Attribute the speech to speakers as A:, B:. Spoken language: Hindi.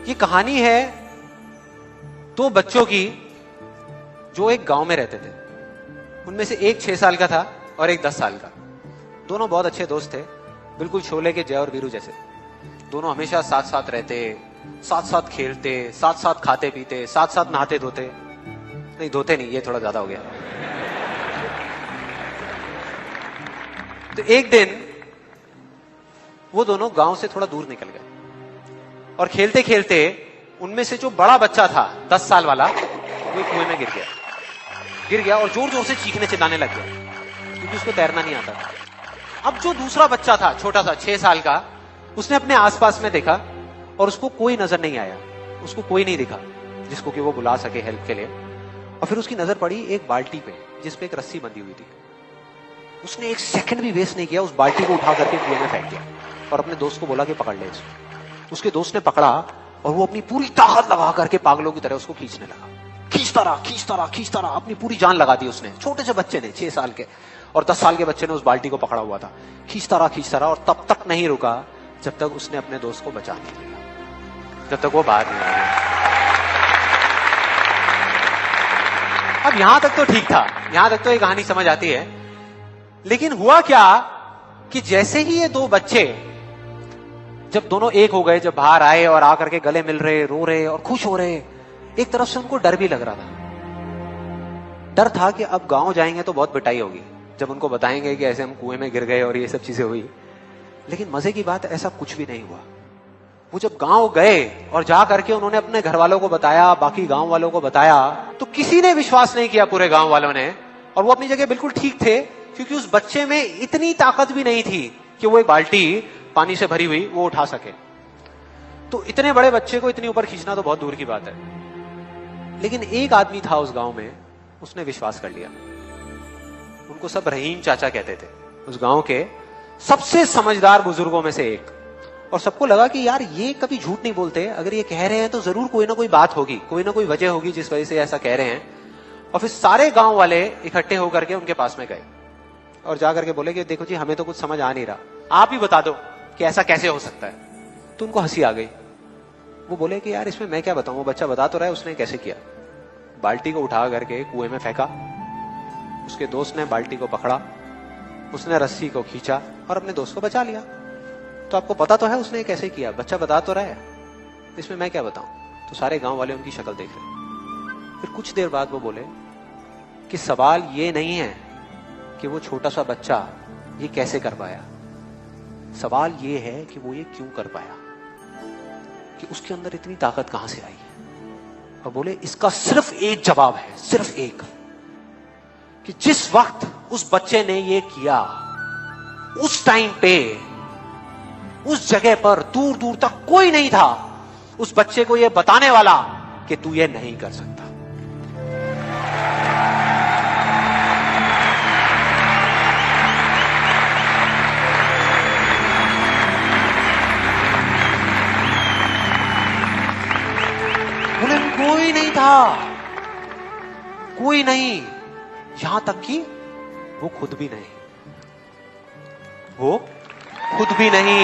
A: ये कहानी है दो बच्चों की जो एक गांव में रहते थे। उनमें से एक 6 साल का था और एक 10 साल का। दोनों बहुत अच्छे दोस्त थे, बिल्कुल शोले के जय और वीरू जैसे। दोनों हमेशा साथ साथ रहते, साथ साथ खेलते, साथ साथ खाते पीते, साथ साथ नहाते धोते। नहीं, धोते नहीं, ये थोड़ा ज्यादा हो गया। तो एक दिन वो दोनों गांव से थोड़ा दूर निकल गए और खेलते खेलते उनमें से जो बड़ा बच्चा था 10 साल वाला, वो कुएं में गिर गया और जोर जोर से चीखने चिल्लाने लग गया क्योंकि उसको तैरना नहीं आता था। अब जो दूसरा बच्चा था, छोटा सा 6 साल का, उसने अपने आसपास में देखा और उसको कोई नजर नहीं आया, उसको कोई नहीं दिखा जिसको कि वो बुला सके हेल्प के लिए। और फिर उसकी नजर पड़ी एक बाल्टी पे जिसपे एक रस्सी बंधी हुई थी। उसने एक सेकंड भी वेस्ट नहीं किया, उस बाल्टी को उठा करके कुएं में फेंक दिया और अपने दोस्त को बोला कि पकड़ ले इसको। उसके दोस्त ने पकड़ा और वो अपनी पूरी ताकत लगा करके पागलों की तरह उसको खींचने लगा। खींचता रहा, अपनी पूरी जान लगा दी उसने। छोटे से बच्चे ने, 6 साल के और 10 साल के बच्चे ने उस बाल्टी को पकड़ा हुआ था। खींचता रहा और तब तक नहीं रुका जब तक उसने अपने दोस्त को बचा नहीं लिया, जब तक वो बाहर नहीं आया। अब यहां तक तो ठीक था, यहां तक तो ये कहानी समझ आती है। लेकिन हुआ क्या कि जैसे ही ये दो बच्चे जब दोनों एक हो गए, जब बाहर आए और आकर के गले मिल रहे, रो रहे और खुश हो रहे, एक तरफ से उनको डर भी लग रहा था। डर था कि अब गांव जाएंगे तो बहुत पिटाई होगी जब उनको बताएंगे कि ऐसे हम कुएं में गिर गए और ये सब चीजें हुई। लेकिन मजे की बात, ऐसा कुछ भी नहीं हुआ। वो जब गांव गए और जा करके उन्होंने अपने घर वालों को बताया, बाकी गांव वालों को बताया, तो किसी ने विश्वास नहीं किया, पूरे गांव वालों ने। और वो अपनी जगह बिल्कुल ठीक थे क्योंकि उस बच्चे में इतनी ताकत भी नहीं थी कि वो एक बाल्टी पानी से भरी हुई वो उठा सके। तो इतने बड़े बच्चे को इतनी ऊपर खींचना तो बहुत दूर की बात है। लेकिन एक आदमी था उस गांव में, उसने विश्वास कर लिया। उनको सब रहीम चाचा कहते थे, उस गांव के सबसे समझदार बुजुर्गों में से एक। और सबको लगा कि यार ये कभी झूठ नहीं बोलते, अगर ये कह रहे हैं तो जरूर कोई ना कोई बात होगी, कोई ना कोई वजह होगी जिस वजह से ऐसा कह रहे हैं। और फिर सारे गांव वाले इकट्ठे होकर के उनके पास में गए और जाकर के बोले कि देखो जी, हमें तो कुछ समझ आ नहीं रहा, आप ही बता दो कि ऐसा कैसे हो सकता है। तो उनको हंसी आ गई। वो बोले कि यार इसमें मैं क्या बताऊं, वो बच्चा बता तो रहा है उसने कैसे किया। बाल्टी को उठा करके कुएं में फेंका, उसके दोस्त ने बाल्टी को पकड़ा, उसने रस्सी को खींचा और अपने दोस्त को बचा लिया। तो आपको पता तो है उसने कैसे किया, बच्चा बता तो रहा है, इसमें मैं क्या बताऊं। तो सारे गांव वाले उनकी शक्ल देख रहे। फिर कुछ देर बाद वो बोले कि सवाल ये नहीं है कि वो छोटा सा बच्चा ये कैसे कर पाया, सवाल ये है कि वो ये क्यों कर पाया, कि उसके अंदर इतनी ताकत कहां से आई। और बोले इसका सिर्फ एक जवाब है, सिर्फ एक, कि जिस वक्त उस बच्चे ने ये किया, उस टाइम पे उस जगह पर दूर दूर तक कोई नहीं था उस बच्चे को ये बताने वाला कि तू ये नहीं कर सकता। बोले कोई नहीं था, कोई नहीं, यहां तक कि वो खुद भी नहीं, वो खुद भी नहीं।